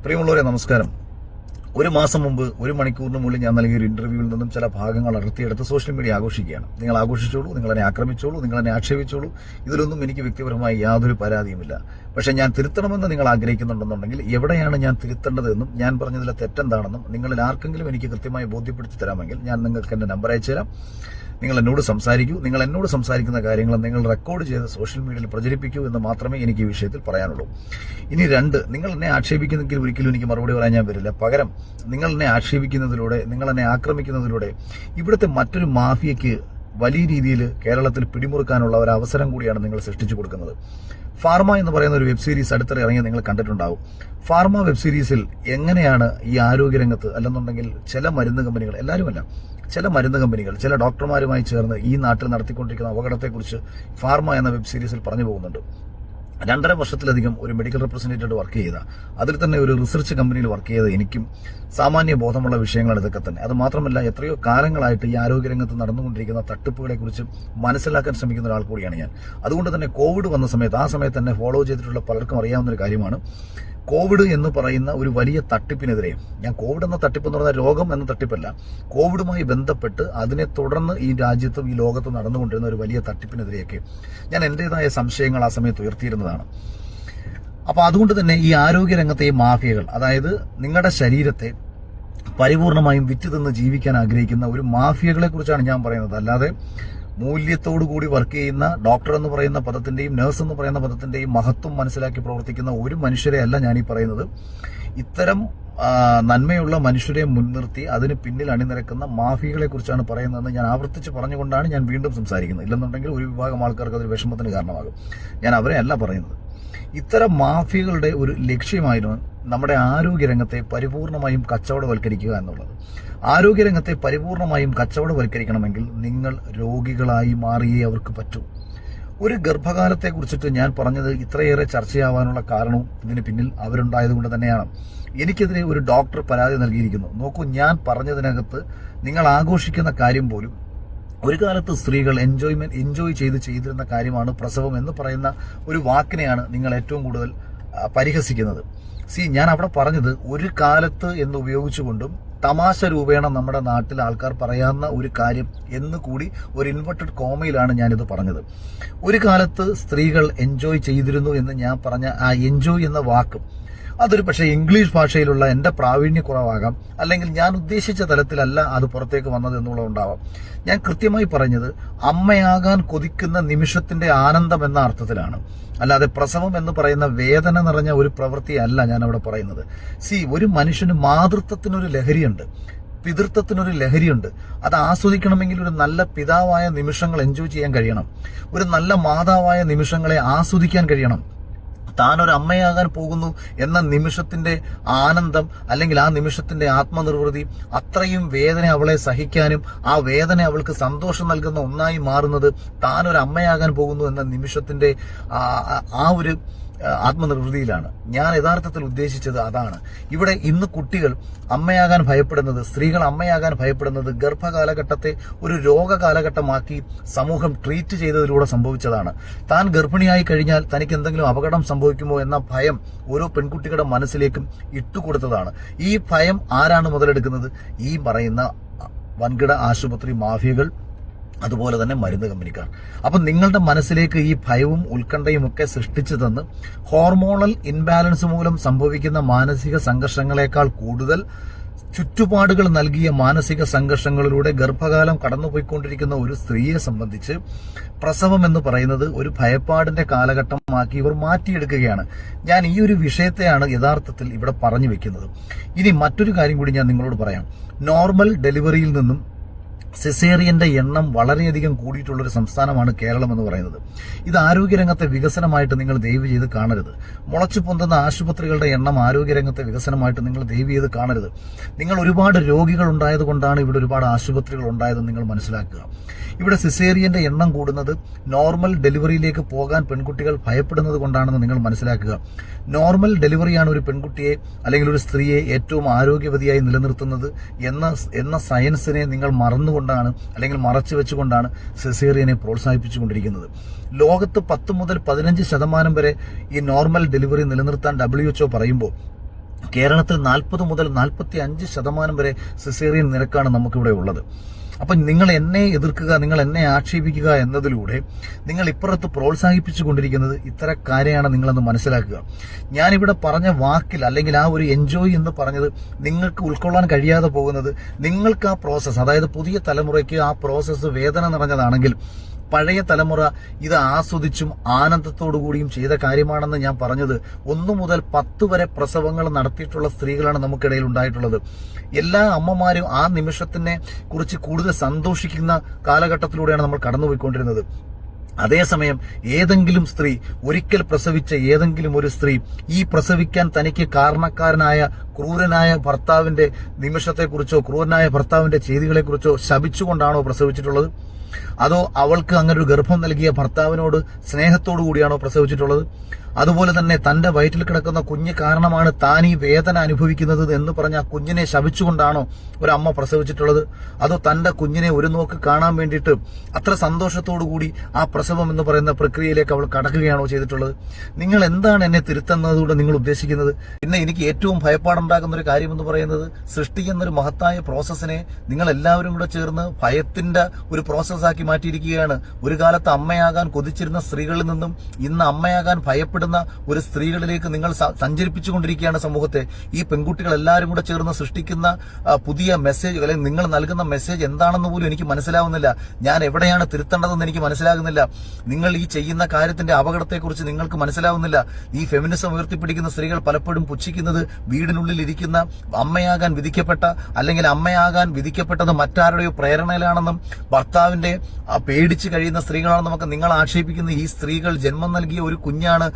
പ്രിയമുള്ളവരെ നമസ്കാരം. ഒരു മാസം മുമ്പ് 1 മണിക്കൂറിനുള്ളിൽ ഞാൻ നൽകിയ ഒരു ഇന്റർവ്യൂവിൽ നിന്നും ചില ഭാഗങ്ങൾ അടർത്തിയെടുത്ത് സോഷ്യൽ മീഡിയ ആഘോഷിക്കുകയാണ്. നിങ്ങൾ ആഘോഷിച്ചോളൂ, നിങ്ങൾ എന്നെ ആക്രമിച്ചോളൂ, നിങ്ങൾ എന്നെ ആക്ഷേപിച്ചോളൂ. ഇതിലൊന്നും എനിക്ക് വ്യക്തിപരമായി യാതൊരു പരാതിയുമില്ല. പക്ഷെ ഞാൻ തിരുത്തണമെന്ന് നിങ്ങൾ ആഗ്രഹിക്കുന്നുണ്ടെന്നുണ്ടെങ്കിൽ എവിടെയാണ് ഞാൻ തിരുത്തേണ്ടതെന്നും ഞാൻ പറഞ്ഞതിലെ തെറ്റെന്താണെന്നും നിങ്ങളിൽ ആർക്കെങ്കിലും എനിക്ക് കൃത്യമായി ബോധ്യപ്പെടുത്തി തരാമെങ്കിൽ ഞാൻ നിങ്ങൾക്ക് എന്റെ നമ്പർ അയച്ചു തരാം. നിങ്ങൾ എന്നോട് സംസാരിക്കൂ. നിങ്ങൾ എന്നോട് സംസാരിക്കുന്ന കാര്യങ്ങൾ നിങ്ങൾ റെക്കോർഡ് ചെയ്ത് സോഷ്യൽ മീഡിയയിൽ പ്രചരിപ്പിക്കൂ എന്ന് മാത്രമേ എനിക്ക് ഈ വിഷയത്തിൽ പറയാനുള്ളൂ. ഇനി 2, നിങ്ങൾ എന്നെ ആക്ഷേപിക്കുന്നെങ്കിൽ ഒരിക്കലും എനിക്ക് മറുപടി പറയാൻ ഞാൻ വരില്ല. പകരം നിങ്ങൾ എന്നെ ആക്ഷേപിക്കുന്നതിലൂടെ, നിങ്ങൾ എന്നെ ആക്രമിക്കുന്നതിലൂടെ ഇവിടുത്തെ മറ്റൊരു മാഫിയയ്ക്ക് വലിയ രീതിയിൽ കേരളത്തിൽ പിടിമുറുക്കാനുള്ള ഒരു അവസരം കൂടിയാണ് നിങ്ങൾ സൃഷ്ടിച്ചു കൊടുക്കുന്നത്. ഫാർമ എന്ന് പറയുന്ന ഒരു വെബ് സീരീസ് അടുത്തിടെ ഇറങ്ങി നിങ്ങൾ കണ്ടിട്ടുണ്ടാവും. ഫാർമ വെബ് സീരീസിൽ എങ്ങനെയാണ് ഈ ആരോഗ്യരംഗത്ത് അല്ലെന്നുണ്ടെങ്കിൽ ചില മരുന്ന് കമ്പനികൾ, എല്ലാവരുമല്ല, ചില മരുന്ന് കമ്പനികൾ ചില ഡോക്ടർമാരുമായി ചേർന്ന് ഈ നാട്ടിൽ നടത്തിക്കൊണ്ടിരിക്കുന്ന അപകടത്തെക്കുറിച്ച് ഫാർമ എന്ന വെബ് സീരീസിൽ പറഞ്ഞു പോകുന്നുണ്ട്. 2.5 വർഷത്തിലധികം ഒരു മെഡിക്കൽ റെപ്രസെന്റേറ്റീവ് വർക്ക് ചെയ്ത, അതിൽ തന്നെ ഒരു റിസർച്ച് കമ്പനിയിൽ വർക്ക് ചെയ്ത എനിക്കും സാമാന്യ ബോധമുള്ള വിഷയങ്ങളാണ് ഇതൊക്കെ തന്നെ. അത് മാത്രമല്ല, എത്രയോ കാലങ്ങളായിട്ട് ഈ ആരോഗ്യരംഗത്ത് നടന്നുകൊണ്ടിരിക്കുന്ന തട്ടിപ്പുകളെ കുറിച്ച് മനസ്സിലാക്കാൻ ശ്രമിക്കുന്ന ഒരാൾ കൂടിയാണ് ഞാൻ. അതുകൊണ്ട് തന്നെ കോവിഡ് വന്ന സമയത്ത്, ആ സമയത്ത് തന്നെ ഫോളോ ചെയ്തിട്ടുള്ള പലർക്കും അറിയാവുന്ന ഒരു കാര്യമാണ്, കോവിഡ് എന്ന് പറയുന്ന ഒരു വലിയ തട്ടിപ്പിനെതിരെ, ഞാൻ കോവിഡ് എന്ന തട്ടിപ്പ് എന്ന് പറയുന്ന രോഗം എന്ന തട്ടിപ്പല്ല, കോവിഡുമായി ബന്ധപ്പെട്ട് അതിനെ തുടർന്ന് ഈ രാജ്യത്തും ഈ ലോകത്തും നടന്നുകൊണ്ടിരുന്ന ഒരു വലിയ തട്ടിപ്പിനെതിരെയൊക്കെ ഞാൻ എന്റേതായ സംശയങ്ങൾ ആ സമയത്ത് ഉയർത്തിയിരുന്നതാണ്. അപ്പൊ അതുകൊണ്ട് തന്നെ ഈ ആരോഗ്യരംഗത്തെ ഈ മാഫിയകൾ, അതായത് നിങ്ങളുടെ ശരീരത്തെ പരിപൂർണമായും വിറ്റ് തിന്ന് ജീവിക്കാൻ ആഗ്രഹിക്കുന്ന ഒരു മാഫിയകളെ കുറിച്ചാണ് ഞാൻ പറയുന്നത്. അല്ലാതെ മൂല്യത്തോടു കൂടി വർക്ക് ചെയ്യുന്ന ഡോക്ടർ എന്ന് പറയുന്ന പദത്തിന്റെയും നഴ്സ് എന്ന് പറയുന്ന പദത്തിന്റെയും മഹത്വം മനസ്സിലാക്കി പ്രവർത്തിക്കുന്ന ഒരു മനുഷ്യരെ അല്ല ഞാനീ പറയുന്നത്. ഇത്തരം നന്മയുള്ള മനുഷ്യരെ മുൻനിർത്തി അതിന് പിന്നിൽ അണിനിരക്കുന്ന മാഫിയകളെ കുറിച്ചാണ് പറയുന്നതെന്ന് ഞാൻ ആവർത്തിച്ച് പറഞ്ഞുകൊണ്ടാണ് ഞാൻ വീണ്ടും സംസാരിക്കുന്നത്. ഇല്ലെന്നുണ്ടെങ്കിൽ ഒരു വിഭാഗം ആൾക്കാർക്ക് അതൊരു വിഷമത്തിന് കാരണമാകും. ഞാൻ അവരെ അല്ല പറയുന്നത്. ഇത്തരം മാഫിയകളുടെ ഒരു ലക്ഷ്യമായിരുന്നു നമ്മുടെ ആരോഗ്യരംഗത്തെ പരിപൂർണമായും കച്ചവടവൽക്കരിക്കുക എന്നുള്ളത്. ആരോഗ്യരംഗത്തെ പരിപൂർണമായും കച്ചവടവൽക്കരിക്കണമെങ്കിൽ നിങ്ങൾ രോഗികളായി മാറിയേ അവർക്ക് പറ്റൂ. ഒരു ഗർഭകാലത്തെ കുറിച്ചിട്ട് ഞാൻ പറഞ്ഞത് ഇത്രയേറെ ചർച്ചയാവാനുള്ള കാരണവും ഇതിന് പിന്നിൽ അവരുണ്ടായതുകൊണ്ട് തന്നെയാണ്. എനിക്കെതിരെ ഒരു ഡോക്ടർ പരാതി നൽകിയിരിക്കുന്നു. നോക്കൂ, ഞാൻ പറഞ്ഞതിനകത്ത് നിങ്ങൾ ആഘോഷിക്കുന്ന കാര്യം പോലും ഒരു കാലത്ത് സ്ത്രീകൾ എൻജോയ് ചെയ്തിരുന്ന കാര്യമാണ് പ്രസവം എന്ന് പറയുന്ന ഒരു വാക്കിനെയാണ് നിങ്ങൾ ഏറ്റവും കൂടുതൽ പരിഹസിക്കുന്നത്. ഞാൻ അവിടെ പറഞ്ഞത് ഒരു കാലത്ത് എന്ന് ഉപയോഗിച്ചുകൊണ്ടും തമാശ രൂപേണ നമ്മുടെ നാട്ടിൽ ആൾക്കാർ പറയാവുന്ന ഒരു കാര്യം എന്ന് കൂടി ഒരു ഇൻവെർട്ടഡ് കോമയിലാണ് ഞാനിത് പറഞ്ഞത്. ഒരു കാലത്ത് സ്ത്രീകൾ എൻജോയ് ചെയ്തിരുന്നു എന്ന് ഞാൻ പറഞ്ഞ ആ എൻജോയ് എന്ന വാക്ക്, അതൊരു പക്ഷേ ഇംഗ്ലീഷ് ഭാഷയിലുള്ള എന്റെ പ്രാവീണ്യക്കുറവാകാം, അല്ലെങ്കിൽ ഞാൻ ഉദ്ദേശിച്ച തലത്തിലല്ല അത് പുറത്തേക്ക് വന്നത് എന്നുള്ളതുണ്ടാവാം. ഞാൻ കൃത്യമായി പറഞ്ഞത് അമ്മയാകാൻ കൊതിക്കുന്ന നിമിഷത്തിന്റെ ആനന്ദം എന്ന അർത്ഥത്തിലാണ്. അല്ലാതെ പ്രസവം എന്ന് പറയുന്ന വേദന നിറഞ്ഞ ഒരു പ്രവൃത്തിയല്ല ഞാൻ അവിടെ പറയുന്നത്. ഒരു മനുഷ്യന് മാതൃത്വത്തിനൊരു ലഹരിയുണ്ട്, പിതൃത്വത്തിനൊരു ലഹരിയുണ്ട്. അത് ആസ്വദിക്കണമെങ്കിൽ ഒരു നല്ല പിതാവായ നിമിഷങ്ങൾ എൻജോയ് ചെയ്യാൻ കഴിയണം. ഒരു നല്ല മാതാവായ നിമിഷങ്ങളെ ആസ്വദിക്കാൻ കഴിയണം. താനൊരു അമ്മയാകാൻ പോകുന്നു എന്ന നിമിഷത്തിന്റെ ആനന്ദം, അല്ലെങ്കിൽ ആ നിമിഷത്തിന്റെ ആത്മനിർവൃതി, അത്രയും വേദന അവളെ സഹിക്കാനും ആ വേദന അവൾക്ക് സന്തോഷം നൽകുന്ന ഒന്നായി മാറുന്നത് താനൊരു അമ്മയാകാൻ പോകുന്നു എന്ന നിമിഷത്തിന്റെ ആ ഒരു ആത്മനിർവൃതിയിലാണ്. ഞാൻ യഥാർത്ഥത്തിൽ ഉദ്ദേശിച്ചത് അതാണ്. ഇവിടെ ഇന്ന് കുട്ടികൾ അമ്മയാകാൻ ഭയപ്പെടുന്നത്, സ്ത്രീകൾ അമ്മയാകാൻ ഭയപ്പെടുന്നത് ഗർഭകാലഘട്ടത്തെ ഒരു രോഗകാലഘട്ടമാക്കി സമൂഹം ട്രീറ്റ് ചെയ്തതിലൂടെ സംഭവിച്ചതാണ്. താൻ ഗർഭിണിയായി കഴിഞ്ഞാൽ തനിക്ക് എന്തെങ്കിലും അപകടം സംഭവിക്കുമോ എന്ന ഭയം ഓരോ പെൺകുട്ടികളുടെ മനസ്സിലേക്കും ഇട്ടുകൊടുത്തതാണ്. ഈ ഭയം ആരാണ് മുതലെടുക്കുന്നത്? ഈ പറയുന്ന വൻകിട ആശുപത്രി മാഫിയകൾ, അതുപോലെ തന്നെ മരുന്ന് കമ്പനിക്കാർ. അപ്പം നിങ്ങളുടെ മനസ്സിലേക്ക് ഈ ഭയവും ഉത്കണ്ഠയും ഒക്കെ സൃഷ്ടിച്ചു തന്ന് ഹോർമോണൽ ഇൻബാലൻസ് മൂലം സംഭവിക്കുന്ന മാനസിക സംഘർഷങ്ങളെക്കാൾ കൂടുതൽ ചുറ്റുപാടുകൾ നൽകിയ മാനസിക സംഘർഷങ്ങളിലൂടെ ഗർഭകാലം കടന്നുപോയിക്കൊണ്ടിരിക്കുന്ന ഒരു സ്ത്രീയെ സംബന്ധിച്ച് പ്രസവം എന്ന് പറയുന്നത് ഒരു ഭയപ്പാടിന്റെ കാലഘട്ടമാക്കി ഇവർ മാറ്റിയെടുക്കുകയാണ്. ഞാൻ ഈ ഒരു വിഷയത്തെയാണ് യഥാർത്ഥത്തിൽ ഇവിടെ പറഞ്ഞു വെക്കുന്നത്. ഇനി മറ്റൊരു കാര്യം കൂടി ഞാൻ നിങ്ങളോട് പറയാം. നോർമൽ ഡെലിവറിയിൽ നിന്നും സിസേറിയന്റെ എണ്ണം വളരെയധികം കൂടിയിട്ടുള്ളൊരു സംസ്ഥാനമാണ് കേരളം എന്ന് പറയുന്നത്. ഇത് ആരോഗ്യരംഗത്തെ വികസനമായിട്ട് നിങ്ങൾ ദയവ് ചെയ്ത് കാണരുത്. മുളച്ചു പൊന്തുന്ന ആശുപത്രികളുടെ എണ്ണം ആരോഗ്യരംഗത്തെ വികസനമായിട്ട് നിങ്ങൾ ദയവ് ചെയ്ത് കാണരുത്. നിങ്ങൾ ഒരുപാട് രോഗികൾ ഉണ്ടായത് കൊണ്ടാണ് ഇവിടെ ഒരുപാട് ആശുപത്രികൾ ഉണ്ടായതെന്ന് നിങ്ങൾ മനസ്സിലാക്കുക. ഇവിടെ സിസേറിയന്റെ എണ്ണം കൂടുന്നത് നോർമൽ ഡെലിവറിയിലേക്ക് പോകാൻ പെൺകുട്ടികൾ ഭയപ്പെടുന്നത് കൊണ്ടാണെന്ന് നിങ്ങൾ മനസ്സിലാക്കുക. നോർമൽ ഡെലിവറിയാണ് ഒരു പെൺകുട്ടിയെ അല്ലെങ്കിൽ ഒരു സ്ത്രീയെ ഏറ്റവും ആരോഗ്യവതിയായി നിലനിർത്തുന്നത് എന്ന സയൻസിനെ നിങ്ങൾ മറന്നുകൊണ്ടാണ്, അല്ലെങ്കിൽ മറച്ചു വെച്ചുകൊണ്ടാണ് സിസേറിയനെ പ്രോത്സാഹിപ്പിച്ചുകൊണ്ടിരിക്കുന്നത്. ലോകത്ത് 10 മുതൽ 15% വരെ ഈ നോർമൽ ഡെലിവറി നിലനിർത്താൻ WHO പറയുമ്പോൾ കേരളത്തിൽ 40 മുതൽ 45% വരെ സിസേറിയൻ നിരക്കാണ് നമുക്കിവിടെ ഉള്ളത്. അപ്പം നിങ്ങൾ എന്നെ എതിർക്കുക, നിങ്ങൾ എന്നെ ആക്ഷേപിക്കുക എന്നതിലൂടെ നിങ്ങൾ ഇപ്പുറത്ത് പ്രോത്സാഹിപ്പിച്ചുകൊണ്ടിരിക്കുന്നത് ഇത്തരം കാര്യമാണ് നിങ്ങളെന്ന് മനസ്സിലാക്കുക. ഞാനിവിടെ പറഞ്ഞ വാക്കിൽ അല്ലെങ്കിൽ ആ ഒരു എൻജോയ് എന്ന് പറഞ്ഞത് നിങ്ങൾക്ക് ഉൾക്കൊള്ളാൻ കഴിയാതെ പോകുന്നത് നിങ്ങൾക്ക് ആ പ്രോസസ്സ്, അതായത് പുതിയ തലമുറയ്ക്ക് ആ പ്രോസസ്സ് വേദന നിറഞ്ഞതാണെങ്കിൽ പഴയ തലമുറ ഇത് ആസ്വദിച്ചും ആനന്ദത്തോടു കൂടിയും ചെയ്ത കാര്യമാണെന്ന് ഞാൻ പറഞ്ഞത്. 1 മുതൽ 10 വരെ പ്രസവങ്ങൾ നടത്തിയിട്ടുള്ള സ്ത്രീകളാണ് നമുക്കിടയിൽ ഉണ്ടായിട്ടുള്ളത്. എല്ലാ അമ്മമാരും ആ നിമിഷത്തിനെ കുറിച്ച് കൂടുതൽ സന്തോഷിക്കുന്ന കാലഘട്ടത്തിലൂടെയാണ് നമ്മൾ കടന്നുപോയിക്കൊണ്ടിരുന്നത്. അതേസമയം ഏതെങ്കിലും സ്ത്രീ, ഒരിക്കൽ പ്രസവിച്ച ഏതെങ്കിലും ഒരു സ്ത്രീ ഈ പ്രസവിക്കാൻ തനിക്ക് കാരണക്കാരനായ ക്രൂരനായ ഭർത്താവിന്റെ നിമിഷത്തെക്കുറിച്ചോ ക്രൂരനായ ഭർത്താവിന്റെ ചെയ്തികളെക്കുറിച്ചോ ശപിച്ചുകൊണ്ടാണോ പ്രസവിച്ചിട്ടുള്ളത്? അതോ അവൾക്ക് അങ്ങനെ ഒരു ഗർഭം നൽകിയ ഭർത്താവിനോട് സ്നേഹത്തോടു കൂടിയാണോ പ്രസവിച്ചിട്ടുള്ളത്? അതുപോലെ തന്നെ തന്റെ വയറ്റിൽ കിടക്കുന്ന കുഞ്ഞ് കാരണമാണ് താൻ ഈ വേദന അനുഭവിക്കുന്നത് എന്ന് പറഞ്ഞ ആ കുഞ്ഞിനെ ശപിച്ചുകൊണ്ടാണോ ഒരമ്മ പ്രസവിച്ചിട്ടുള്ളത്? അതോ തന്റെ കുഞ്ഞിനെ ഒരു നോക്ക് കാണാൻ വേണ്ടിയിട്ട് അത്ര സന്തോഷത്തോടു കൂടി ആ പ്രസവം എന്ന് പറയുന്ന പ്രക്രിയയിലേക്ക് അവൾ കടക്കുകയാണോ ചെയ്തിട്ടുള്ളത്? നിങ്ങൾ എന്താണ് എന്നെ തിരുത്തുന്നതുകൊണ്ട് നിങ്ങൾ ഉദ്ദേശിക്കുന്നത്? പിന്നെ എനിക്ക് ഏറ്റവും ഭയപ്പാടുണ്ടാക്കുന്ന ഒരു കാര്യം എന്ന് പറയുന്നത്, സൃഷ്ടിക്കുന്നൊരു മഹത്തായ പ്രോസസ്സിനെ നിങ്ങൾ എല്ലാവരും കൂടെ ചേർന്ന് ഭയത്തിന്റെ ഒരു പ്രോസസ്സാക്കി മാറ്റിയിരിക്കുകയാണ്. ഒരു കാലത്ത് അമ്മയാകാൻ കൊതിച്ചിരുന്ന സ്ത്രീകളിൽ നിന്നും ഇന്ന് അമ്മയാകാൻ ഭയപ്പെടുന്ന ഒരു സ്ത്രീകളിലേക്ക് നിങ്ങൾ സഞ്ചരിപ്പിച്ചുകൊണ്ടിരിക്കുകയാണ് സമൂഹത്തെ. ഈ പെൺകുട്ടികൾ എല്ലാവരും കൂടെ ചേർന്ന് സൃഷ്ടിക്കുന്ന പുതിയ മെസ്സേജ്, അല്ലെങ്കിൽ നിങ്ങൾ നൽകുന്ന മെസ്സേജ് എന്താണെന്ന് പോലും എനിക്ക് മനസ്സിലാവുന്നില്ല. ഞാൻ എവിടെയാണ് തിരുത്തേണ്ടതെന്ന് എനിക്ക് മനസ്സിലാകുന്നില്ല. നിങ്ങൾ ഈ ചെയ്യുന്ന കാര്യത്തിന്റെ അപകടത്തെക്കുറിച്ച് നിങ്ങൾക്ക് മനസ്സിലാവുന്നില്ല. ഈ ഫെമിനിസം ഉയർത്തിപ്പിടിക്കുന്ന സ്ത്രീകൾ പലപ്പോഴും പുച്ഛിക്കുന്നത് വീടിനുള്ളിൽ ഇരിക്കുന്ന അമ്മയാകാൻ വിധിക്കപ്പെട്ട, അല്ലെങ്കിൽ അമ്മയാകാൻ വിധിക്കപ്പെട്ടത് മറ്റാരുടെയോ പ്രേരണയിലാണെന്നും ഭർത്താവിന്റെ പേടിച്ച് കഴിയുന്ന സ്ത്രീകളാണെന്നും നിങ്ങൾ ആക്ഷേപിക്കുന്ന ഈ സ്ത്രീകൾ ജന്മം നൽകിയ ഒരു കുഞ്ഞാണ്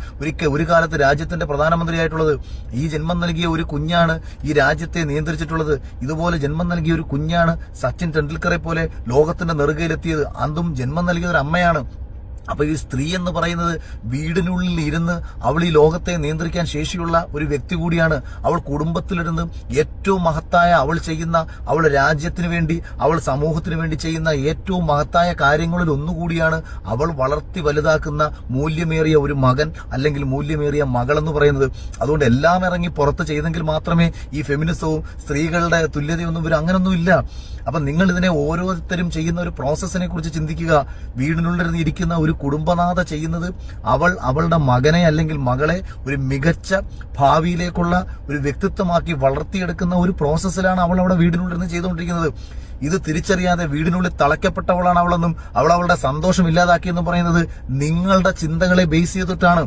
ഒരു കാലത്ത് രാജ്യത്തിന്റെ പ്രധാനമന്ത്രിയായിട്ടുള്ളത്. ഈ ജന്മം നൽകിയ ഒരു കുഞ്ഞാണ് ഈ രാജ്യത്തെ നിയന്ത്രിച്ചിട്ടുള്ളത്. ഇതുപോലെ ജന്മം നൽകിയ ഒരു കുഞ്ഞാണ് സച്ചിൻ ടെണ്ടുൽക്കറെ പോലെ ലോകത്തിന്റെ നെറുകയിലെത്തിയത്. അതും ജന്മം നൽകിയ ഒരു അമ്മയാണ്. അപ്പൊ ഈ സ്ത്രീ എന്ന് പറയുന്നത് വീടിനുള്ളിൽ ഇരുന്ന് അവൾ ഈ ലോകത്തെ നിയന്ത്രിക്കാൻ ശേഷിയുള്ള ഒരു വ്യക്തി കൂടിയാണ്. അവൾ കുടുംബത്തിലിരുന്ന് ഏറ്റവും മഹത്തായ അവൾ ചെയ്യുന്ന, അവൾ രാജ്യത്തിന് വേണ്ടി, അവൾ സമൂഹത്തിന് വേണ്ടി ചെയ്യുന്ന ഏറ്റവും മഹത്തായ കാര്യങ്ങളിൽ ഒന്നുകൂടിയാണ് അവൾ വളർത്തി വലുതാക്കുന്ന മൂല്യമേറിയ ഒരു മകൻ അല്ലെങ്കിൽ മൂല്യമേറിയ മകൾ എന്ന് പറയുന്നത്. അതുകൊണ്ട് എല്ലാം ഇറങ്ങി പുറത്ത് ചെയ്തെങ്കിൽ മാത്രമേ ഈ ഫെമിനിസവും സ്ത്രീകളുടെ തുല്യതയൊന്നും വരും. അങ്ങനൊന്നും ഇല്ല. അപ്പൊ നിങ്ങൾ ഇതിനെ ഓരോരുത്തരും ചെയ്യുന്ന ഒരു പ്രോസസ്സിനെ കുറിച്ച് ചിന്തിക്കുക. വീടിനുള്ളിൽ ഇരിക്കുന്ന ഒരു കുടുംബനാഥ ചെയ്യുന്നത് അവളുടെ മകനെ അല്ലെങ്കിൽ മകളെ ഒരു മികച്ച ഭാവിയിലേക്കുള്ള ഒരു വ്യക്തിത്വമാക്കി വളർത്തിയെടുക്കുന്ന ഒരു പ്രോസസ്സിലാണ് അവൾ അവിടെ വീടിനുള്ളിൽ ചെയ്തുകൊണ്ടിരിക്കുന്നത്. ഇത് തിരിച്ചറിയാതെ വീടിനുള്ളിൽ തളയ്ക്കപ്പെട്ടവളാണ് അവളെന്നും അവളുടെ സന്തോഷം ഇല്ലാതാക്കിയെന്നും പറയുന്നത് നിങ്ങളുടെ ചിന്തകളെ ബേസ് ചെയ്തിട്ടാണ്.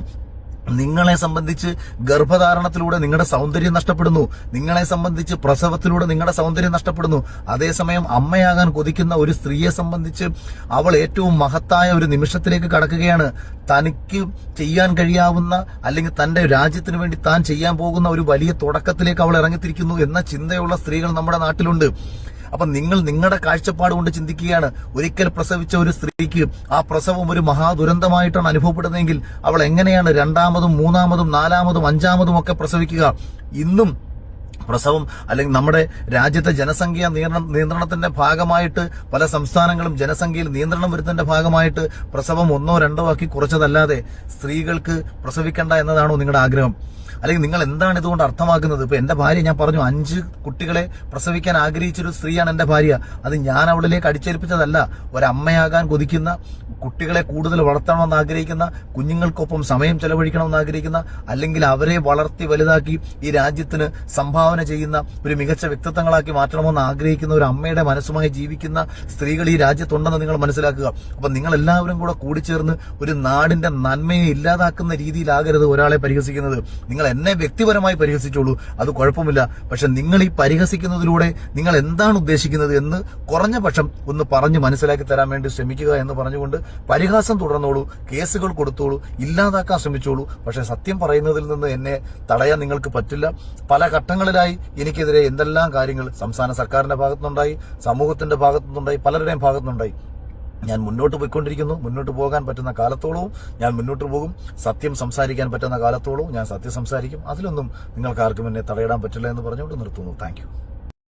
നിങ്ങളെ സംബന്ധിച്ച് ഗർഭധാരണത്തിലൂടെ നിങ്ങളുടെ സൗന്ദര്യം നഷ്ടപ്പെടുന്നു. നിങ്ങളെ സംബന്ധിച്ച് പ്രസവത്തിലൂടെ നിങ്ങളുടെ സൗന്ദര്യം നഷ്ടപ്പെടുന്നു. അതേസമയം അമ്മയാകാൻ കൊതിക്കുന്ന ഒരു സ്ത്രീയെ സംബന്ധിച്ച് അവൾ ഏറ്റവും മഹത്തായ ഒരു നിമിഷത്തിലേക്ക് കടക്കുകയാണ്. തനിക്ക് ചെയ്യാൻ കഴിയാവുന്ന, അല്ലെങ്കിൽ തന്റെ രാജ്യത്തിന് വേണ്ടി താൻ ചെയ്യാൻ പോകുന്ന ഒരു വലിയ തുടക്കത്തിലേക്ക് അവൾ ഇറങ്ങിത്തിരിക്കുന്നു എന്ന ചിന്തയുള്ള സ്ത്രീകൾ നമ്മുടെ നാട്ടിലുണ്ട്. അപ്പൊ നിങ്ങൾ നിങ്ങളുടെ കാഴ്ചപ്പാട് കൊണ്ട് ചിന്തിക്കുകയാണ്. ഒരിക്കൽ പ്രസവിച്ച ഒരു സ്ത്രീക്ക് ആ പ്രസവം ഒരു മഹാദുരന്തമായിട്ടാണ് അനുഭവപ്പെടുന്നതെങ്കിൽ അവൾ എങ്ങനെയാണ് 2ാമതും 3ാമതും 4ാമതും 5ാമതും ഒക്കെ പ്രസവിക്കുക? ഇന്നും പ്രസവം, അല്ലെങ്കിൽ നമ്മുടെ രാജ്യത്തെ ജനസംഖ്യ നിയന്ത്രണത്തിന്റെ ഭാഗമായിട്ട് പല സംസ്ഥാനങ്ങളും ജനസംഖ്യയിൽ നിയന്ത്രണം വരുന്നതിന്റെ ഭാഗമായിട്ട് പ്രസവം 1ഓ 2ഓ ആക്കി കുറച്ചതല്ലാതെ സ്ത്രീകൾക്ക് പ്രസവിക്കണ്ട എന്നതാണോ നിങ്ങളുടെ ആഗ്രഹം? അല്ലെങ്കിൽ നിങ്ങൾ എന്താണ് ഇതുകൊണ്ട് അർത്ഥമാക്കുന്നത്? ഇപ്പൊ എന്റെ ഭാര്യ, ഞാൻ പറഞ്ഞു, 5 കുട്ടികളെ പ്രസവിക്കാൻ ആഗ്രഹിച്ചൊരു സ്ത്രീയാണ് എന്റെ ഭാര്യ. അത് ഞാൻ അവളിലേക്ക് അടിച്ചേൽപ്പിച്ചതല്ല. ഒരമ്മയാകാൻ കൊതിക്കുന്ന, കുട്ടികളെ കൂടുതൽ വളർത്തണമെന്ന് ആഗ്രഹിക്കുന്ന, കുഞ്ഞുങ്ങൾക്കൊപ്പം സമയം ചെലവഴിക്കണമെന്ന് ആഗ്രഹിക്കുന്ന, അല്ലെങ്കിൽ അവരെ വളർത്തി വലുതാക്കി ഈ രാജ്യത്തിന് സംഭാവന ചെയ്യുന്ന ഒരു മികച്ച വ്യക്തിത്വങ്ങളാക്കി മാറ്റണമെന്ന് ആഗ്രഹിക്കുന്ന ഒരു അമ്മയുടെ മനസ്സുമായി ജീവിക്കുന്ന സ്ത്രീകൾ ഈ രാജ്യത്തുണ്ടെന്ന് നിങ്ങൾ മനസ്സിലാക്കുക. അപ്പൊ നിങ്ങൾ എല്ലാവരും കൂടെ കൂടിച്ചേർന്ന് ഒരു നാടിന്റെ നന്മയെ ഇല്ലാതാക്കുന്ന രീതിയിലാകരുത് ഒരാളെ പരിഹസിക്കുന്നത്. നിങ്ങൾ എന്നെ വ്യക്തിപരമായി പരിഹസിച്ചോളൂ, അത് കുഴപ്പമില്ല. പക്ഷെ നിങ്ങൾ ഈ പരിഹസിക്കുന്നതിലൂടെ നിങ്ങൾ എന്താണ് ഉദ്ദേശിക്കുന്നത് എന്ന് കുറഞ്ഞ പക്ഷം ഒന്ന് പറഞ്ഞ് മനസ്സിലാക്കി തരാൻ വേണ്ടി ശ്രമിക്കുക എന്ന് പറഞ്ഞുകൊണ്ട് പരിഹാസം തുടർന്നോളൂ, കേസുകൾ കൊടുത്തോളൂ, ഇല്ലാതാക്കാൻ ശ്രമിച്ചോളൂ. പക്ഷെ സത്യം പറയുന്നതിൽ നിന്ന് എന്നെ തടയാൻ നിങ്ങൾക്ക് പറ്റില്ല. പല ഘട്ടങ്ങളിലായി എനിക്കെതിരെ എന്തെല്ലാം കാര്യങ്ങൾ സംസ്ഥാന സർക്കാരിന്റെ ഭാഗത്തുനിന്നുണ്ടായി, സമൂഹത്തിന്റെ ഭാഗത്തുനിന്നുണ്ടായി, പലരുടെയും ഭാഗത്തുനിന്നുണ്ടായി. ഞാൻ മുന്നോട്ട് പോയിക്കൊണ്ടിരിക്കുന്നു. മുന്നോട്ട് പോകാൻ പറ്റുന്ന കാലത്തോളവും ഞാൻ മുന്നോട്ട് പോകും. സത്യം സംസാരിക്കാൻ പറ്റുന്ന കാലത്തോളവും ഞാൻ സത്യം സംസാരിക്കും. അതിലൊന്നും നിങ്ങൾക്ക് ആർക്കും എന്നെ തടയിടാൻ പറ്റില്ല എന്ന് പറഞ്ഞുകൊണ്ട് നിർത്തുന്നു. Thank you.